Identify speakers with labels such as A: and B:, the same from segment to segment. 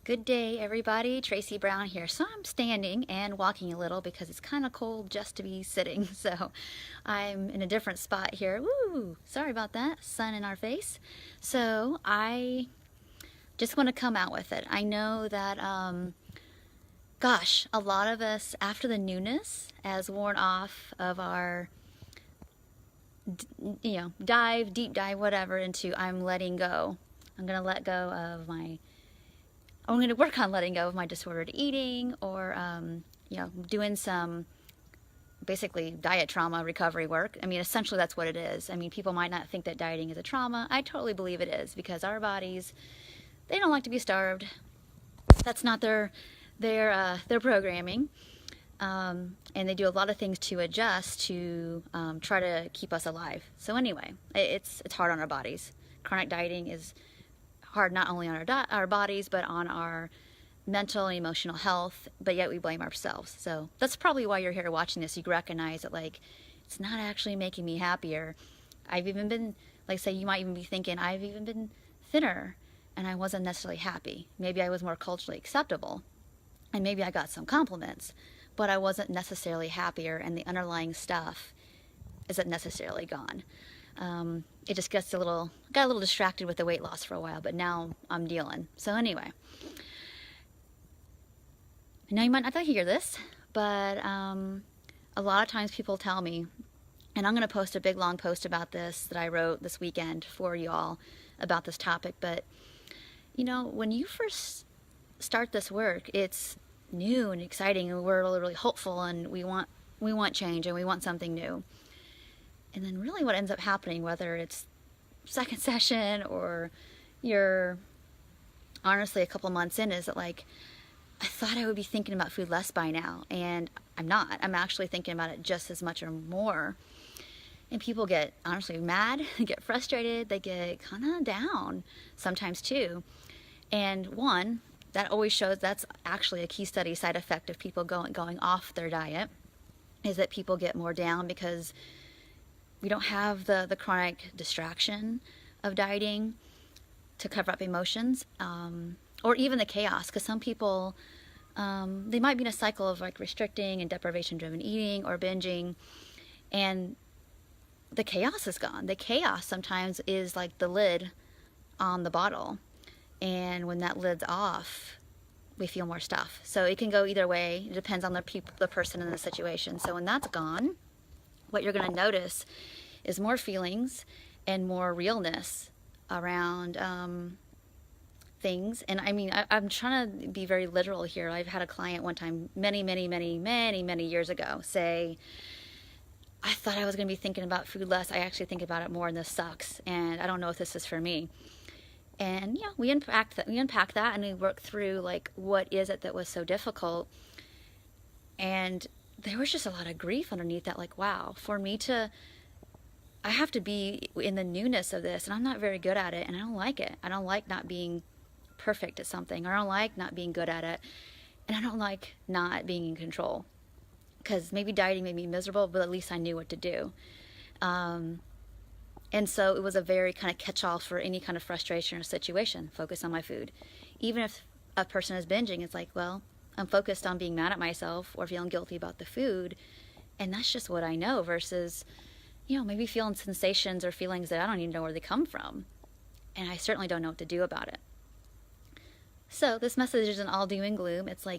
A: Good day, everybody. Tracy Brown here. So I'm standing and walking a little because it's kind of cold just to be sitting. So I'm in a different spot here. Woo! Sorry about that. Sun in our face. So I just want to come out with it. I know that, gosh, a lot of us, after the newness has worn off of our, deep dive, whatever, into I'm letting go. I'm going to let go of I'm going to work on letting go of my disordered eating or, doing some basically diet trauma recovery work. I mean, essentially that's what it is. I mean, people might not think that dieting is a trauma. I totally believe it is because our bodies, they don't like to be starved. That's not their programming. And they do a lot of things to adjust to try to keep us alive. So anyway, it's hard on our bodies. Chronic dieting is hard not only on our bodies but on our mental and emotional health, but yet we blame ourselves. So that's probably why you're here watching this. You recognize that it's not actually making me happier. I've even been, say you might even be thinking I've even been thinner and I wasn't necessarily happy. Maybe I was more culturally acceptable and maybe I got some compliments, but I wasn't necessarily happier and the underlying stuff isn't necessarily gone. It just got a little distracted with the weight loss for a while, but now I'm dealing. So anyway, I know you might not hear this, but a lot of times people tell me, and I'm going to post a big long post about this that I wrote this weekend for you all about this topic, but when you first start this work, it's new and exciting and we're really hopeful and we want change and we want something new. And then really what ends up happening, whether it's second session or you're honestly a couple months in, is that I thought I would be thinking about food less by now. And I'm not. I'm actually thinking about it just as much or more. And people get honestly mad, they get frustrated, they get kind of down sometimes too. And one, that always shows that's actually a key study side effect of people going off their diet, is that people get more down because we don't have the chronic distraction of dieting to cover up emotions, or even the chaos, because some people, they might be in a cycle of restricting and deprivation-driven eating or binging, and the chaos is gone. The chaos sometimes is like the lid on the bottle, and when that lid's off, we feel more stuff. So it can go either way. It depends on the person and the situation. So when that's gone, what you're going to notice is more feelings and more realness around things. And I mean, I'm trying to be very literal here. I've had a client one time many years ago say, I thought I was going to be thinking about food less. I actually think about it more and this sucks. And I don't know if this is for me. And we unpack that and we work through what is it that was so difficult. And there was just a lot of grief underneath that. Wow, I have to be in the newness of this and I'm not very good at it and I don't like it. I don't like not being perfect at something, or I don't like not being good at it, and I don't like not being in control, because maybe dieting made me miserable, but at least I knew what to do. And so it was a very kind of catch-all for any kind of frustration or situation. Focus on my food. Even if a person is binging, it's well, I'm focused on being mad at myself or feeling guilty about the food, and that's just what I know, versus maybe feeling sensations or feelings that I don't even know where they come from, and I certainly don't know what to do about it. So this message isn't all doom and gloom. It's we're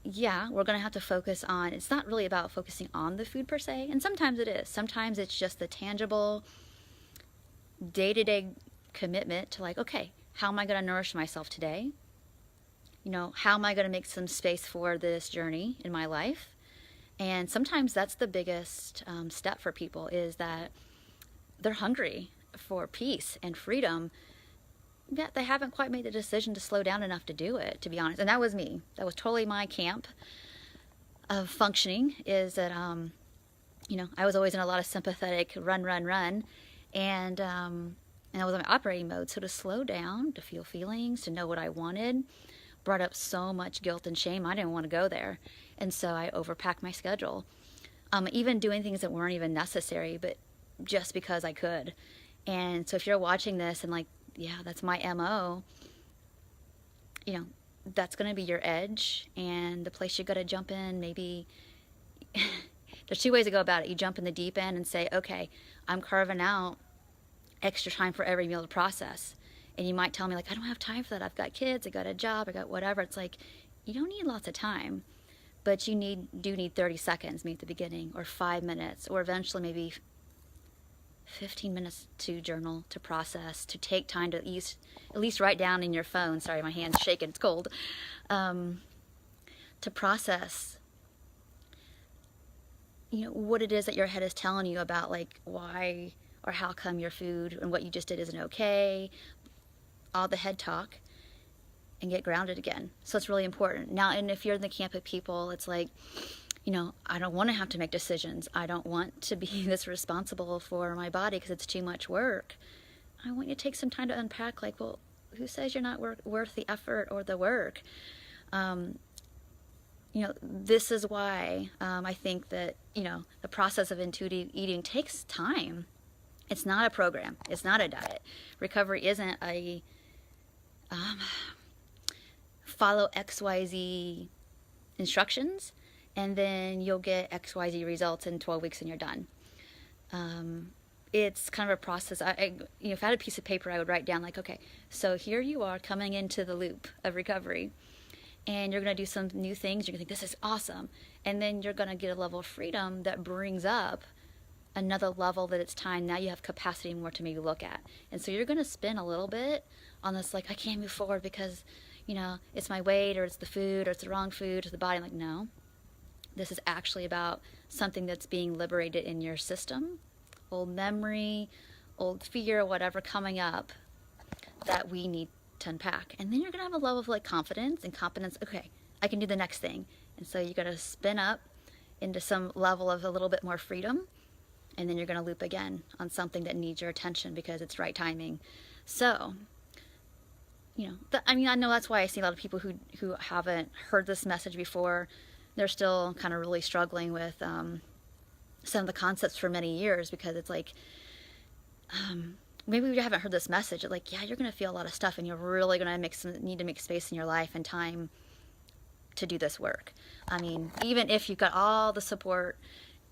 A: going to have to focus on, it's not really about focusing on the food per se, and sometimes it is. Sometimes it's just the tangible day-to-day commitment to okay, how am I going to nourish myself today? How am I going to make some space for this journey in my life? And sometimes that's the biggest step for people, is that they're hungry for peace and freedom, yet they haven't quite made the decision to slow down enough to do it, to be honest. And that was me. That was totally my camp of functioning, is that, I was always in a lot of sympathetic run. And I was in my operating mode. So to slow down, to feel feelings, to know what I wanted, brought up so much guilt and shame. I didn't want to go there. And so I overpacked my schedule. Even doing things that weren't even necessary, but just because I could. And so if you're watching this and yeah, that's my MO, that's going to be your edge and the place you got to jump in. Maybe there's two ways to go about it. You jump in the deep end and say, okay, I'm carving out extra time for every meal to process. And you might tell me, like, I don't have time for that. I've got kids, I got a job, I got whatever. It's like, you don't need lots of time, but you do need 30 seconds maybe at the beginning, or 5 minutes, or eventually maybe 15 minutes to journal, to process, to take time to at least write down in your phone. Sorry, my hand's shaking, it's cold. To process, what it is that your head is telling you about, like, why or how come your food and what you just did isn't okay, all the head talk, and get grounded again. So it's really important. Now, and if you're in the camp of people, it's like, I don't want to have to make decisions. I don't want to be this responsible for my body because it's too much work. I want you to take some time to unpack, like, well, who says you're not worth the effort or the work? This is why I think that, the process of intuitive eating takes time. It's not a program. It's not a diet. Recovery isn't a follow XYZ instructions and then you'll get XYZ results in 12 weeks and you're done. It's kind of a process. If I had a piece of paper, I would write down, like, okay, so here you are coming into the loop of recovery, and you're going to do some new things. You're going to think, this is awesome. And then you're going to get a level of freedom that brings up another level that it's time. Now you have capacity more to maybe look at. And so you're going to spin a little bit on this, like, I can't move forward because, it's my weight, or it's the food, or it's the wrong food, or the body. I'm like, no. This is actually about something that's being liberated in your system. Old memory, old fear, whatever coming up that we need to unpack. And then you're going to have a level of, like, confidence. Okay, I can do the next thing. And so you're going to spin up into some level of a little bit more freedom. And then you're going to loop again on something that needs your attention because it's right timing. So, I know that's why I see a lot of people who haven't heard this message before. They're still kind of really struggling with some of the concepts for many years, because it's like, maybe you haven't heard this message. It's like, yeah, you're going to feel a lot of stuff, and you're really going to need to make space in your life and time to do this work. Even if you've got all the support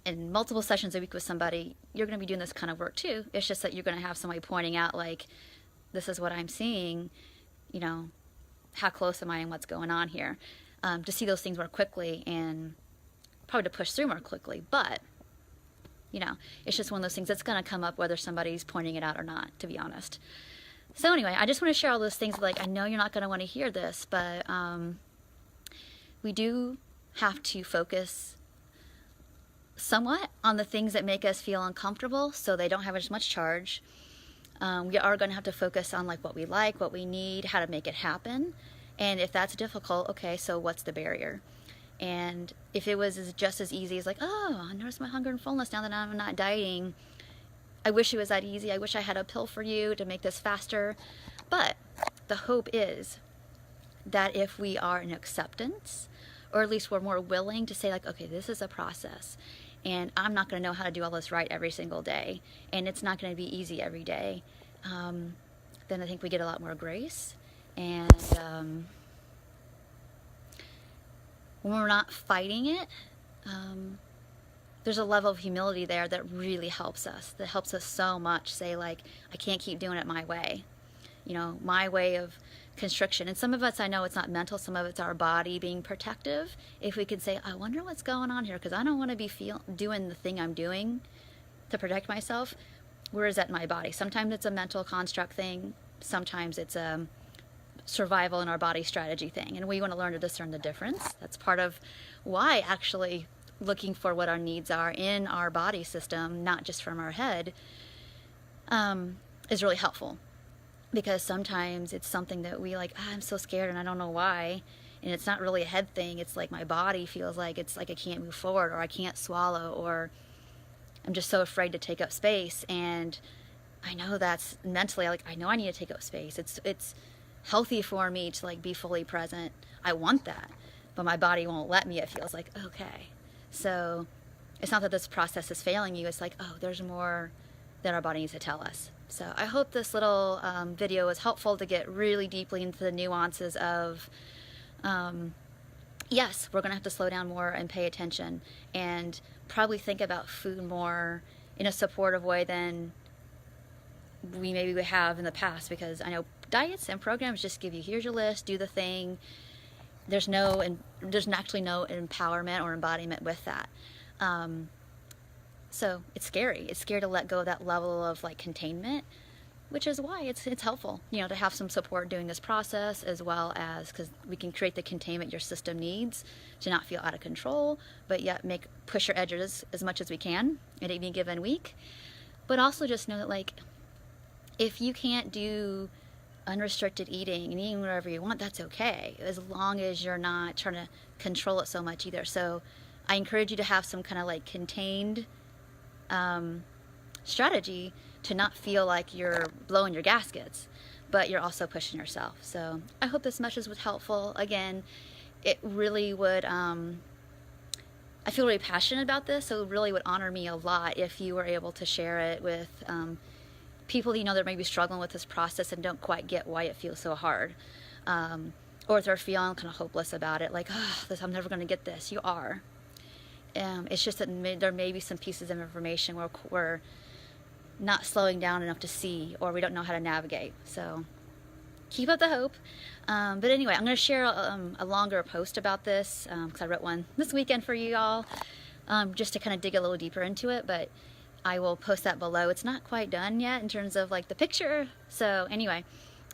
A: and multiple sessions a week with somebody, you're going to be doing this kind of work too. It's just that you're going to have somebody pointing out, like, this is what I'm seeing, how close am I and what's going on here, to see those things more quickly and probably to push through more quickly. But, it's just one of those things that's going to come up whether somebody's pointing it out or not, to be honest. So anyway, I just want to share all those things. Like, I know you're not going to want to hear this, but we do have to focus somewhat on the things that make us feel uncomfortable, so they don't have as much charge. We are going to have to focus on, like, what we like, what we need, how to make it happen. And if that's difficult, okay, so what's the barrier? And if it was just as easy as, like, oh, I noticed my hunger and fullness now that I'm not dieting, I wish it was that easy. I wish I had a pill for you to make this faster. But the hope is that if we are in acceptance, or at least we're more willing to say, like, okay, this is a process, and I'm not going to know how to do all this right every single day, and it's not going to be easy every day, then I think we get a lot more grace. And when we're not fighting it, there's a level of humility there that really helps us, so much. Say, like, I can't keep doing it my way, my way of constriction. And some of us, I know it's not mental, some of it's our body being protective. If we could say, I wonder what's going on here, because I don't want to be doing the thing I'm doing to protect myself. Where is that in my body? Sometimes it's a mental construct thing. Sometimes it's a survival in our body strategy thing. And we want to learn to discern the difference. That's part of why actually looking for what our needs are in our body system, not just from our head, is really helpful. Because sometimes it's something that we like, I'm so scared and I don't know why. And it's not really a head thing. It's like my body feels like it's like I can't move forward, or I can't swallow, or I'm just so afraid to take up space. And I know that's mentally, like, I know I need to take up space. It's healthy for me to, like, be fully present. I want that, but my body won't let me. It feels like, okay. So it's not that this process is failing you. It's like, oh, there's more that our body needs to tell us. So I hope this little video was helpful to get really deeply into the nuances of Yes, we're going to have to slow down more and pay attention and probably think about food more in a supportive way than we have in the past, because I know diets and programs just give you, here's your list, do the thing. There's actually no empowerment or embodiment with that. So it's scary. It's scary to let go of that level of like containment, which is why it's helpful, to have some support during this process, as well as because we can create the containment your system needs to not feel out of control, but yet push your edges as much as we can at any given week. But also just know that, like, if you can't do unrestricted eating and eating whatever you want, that's okay, as long as you're not trying to control it so much either. So I encourage you to have some kind of like contained strategy to not feel like you're blowing your gaskets, but you're also pushing yourself. So I hope this message was helpful. Again, it really would, I feel really passionate about this, so it really would honor me a lot if you were able to share it with people that may be struggling with this process and don't quite get why it feels so hard. Or if they're feeling kind of hopeless about it, like, I'm never going to get this. You are. It's just that there may be some pieces of information where we're not slowing down enough to see, or we don't know how to navigate. So keep up the hope. But anyway, I'm going to share a longer post about this, because I wrote one this weekend for you all, just to kind of dig a little deeper into it. But I will post that below. It's not quite done yet in terms of like the picture. So anyway,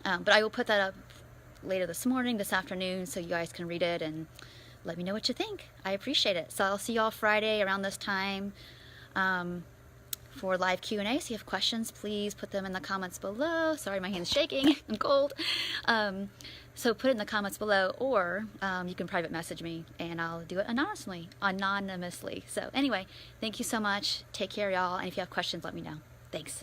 A: but I will put that up later this afternoon, so you guys can read it and let me know what you think. I appreciate it. So I'll see you all Friday around this time for live Q&A. So if you have questions, please put them in the comments below. Sorry, my hand's shaking. I'm cold. So put it in the comments below, or you can private message me and I'll do it anonymously. So anyway, thank you so much. Take care, y'all. And if you have questions, let me know. Thanks.